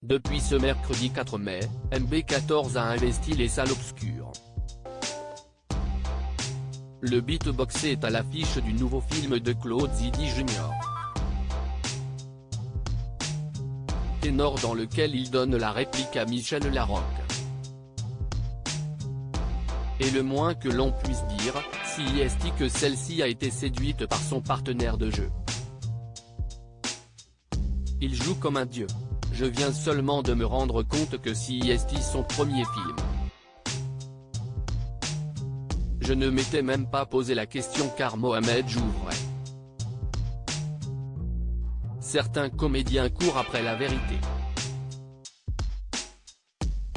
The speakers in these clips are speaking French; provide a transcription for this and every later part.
Depuis ce mercredi 4 mai, MB14 a investi les salles obscures. Le beatboxer est à l'affiche du nouveau film de Claude Zidi Jr. Ténor dans lequel il donne la réplique à Michel Larocque. Et le moins que l'on puisse dire, c'est que celle-ci a été séduite par son partenaire de jeu. Il joue comme un dieu. Je viens seulement de me rendre compte que c'est son premier film. Je ne m'étais même pas posé la question car Mohamed joue vrai. Certains comédiens courent après la vérité.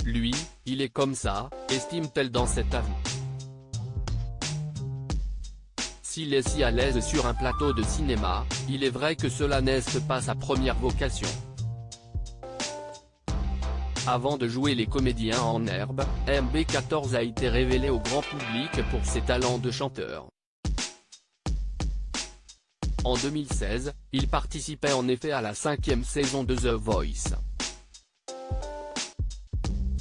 Lui, il est comme ça, estime-t-elle dans cet avou. S'il est si à l'aise sur un plateau de cinéma, il est vrai que cela n'est pas sa première vocation. Avant de jouer les comédiens en herbe, MB14 a été révélé au grand public pour ses talents de chanteur. En 2016, il participait en effet à la 5e saison de The Voice.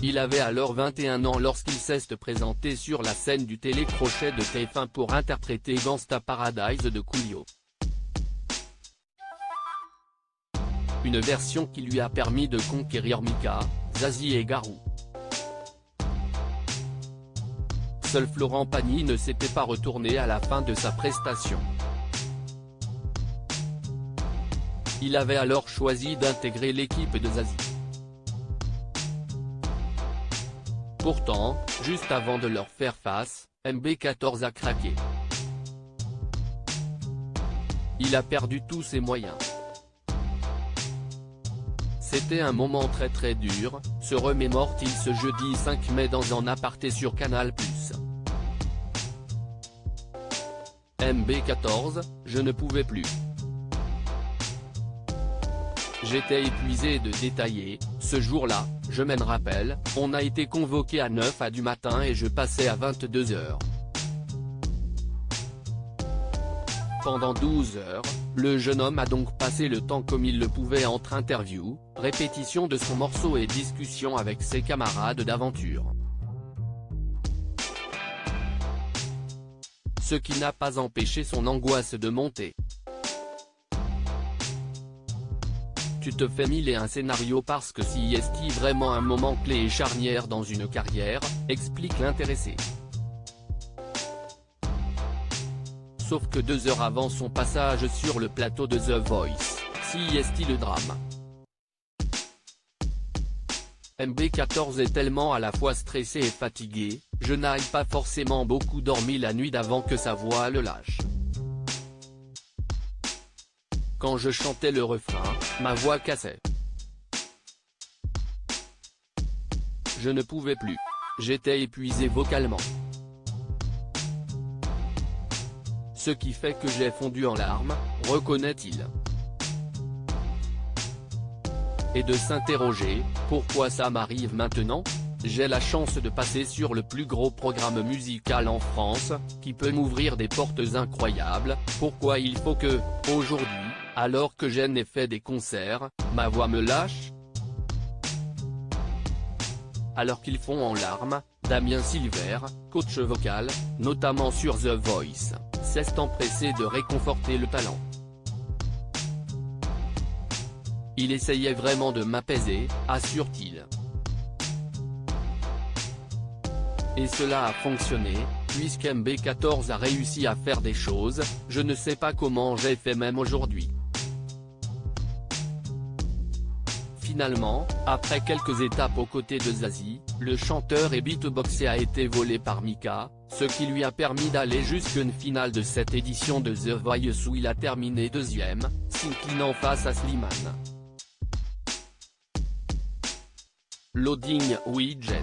Il avait alors 21 ans lorsqu'il s'est présenté sur la scène du télécrochet de TF1 pour interpréter Gangsta Paradise de Coolio. Une version qui lui a permis de conquérir Mika, Zazie et Garou. Seul Florent Pagny ne s'était pas retourné à la fin de sa prestation. Il avait alors choisi d'intégrer l'équipe de Zazie. Pourtant, juste avant de leur faire face, MB14 a craqué. Il a perdu tous ses moyens. C'était un moment très dur, se remémore-t-il ce jeudi 5 mai dans un aparté sur Canal+. MB14, je ne pouvais plus. J'étais épuisé de détailler, ce jour-là, je m'en rappelle, on a été convoqué à 9h du matin et je passais à 22h. Pendant 12 heures, le jeune homme a donc passé le temps comme il le pouvait entre interviews, répétition de son morceau et discussion avec ses camarades d'aventure. Ce qui n'a pas empêché son angoisse de monter. Tu te fais mille et un scénarios parce que c'est vraiment un moment clé et charnière dans une carrière, explique l'intéressé. Sauf que 2 heures avant son passage sur le plateau de The Voice, c'est le drame. MB14 est tellement à la fois stressé et fatigué, je n'ai pas forcément beaucoup dormi la nuit d'avant que sa voix le lâche. Quand je chantais le refrain, ma voix cassait. Je ne pouvais plus. J'étais épuisé vocalement. Ce qui fait que j'ai fondu en larmes, reconnaît-il. Et de s'interroger, pourquoi ça m'arrive maintenant? J'ai la chance de passer sur le plus gros programme musical en France, qui peut m'ouvrir des portes incroyables, pourquoi il faut que, aujourd'hui, alors que j'ai fait des concerts, ma voix me lâche? Alors qu'ils font en larmes, Damien Silver, coach vocal, notamment sur The Voice, s'est empressé de réconforter le talent. Il essayait vraiment de m'apaiser, assure-t-il. Et cela a fonctionné, puisqu'MB14 a réussi à faire des choses, je ne sais pas comment j'ai fait même aujourd'hui. Finalement, après quelques étapes aux côtés de Zazie, le chanteur et beatboxer a été volé par Mika, ce qui lui a permis d'aller jusqu'à une finale de cette édition de The Voice où il a terminé 2e, s'inclinant face à Slimane. Loading Widget.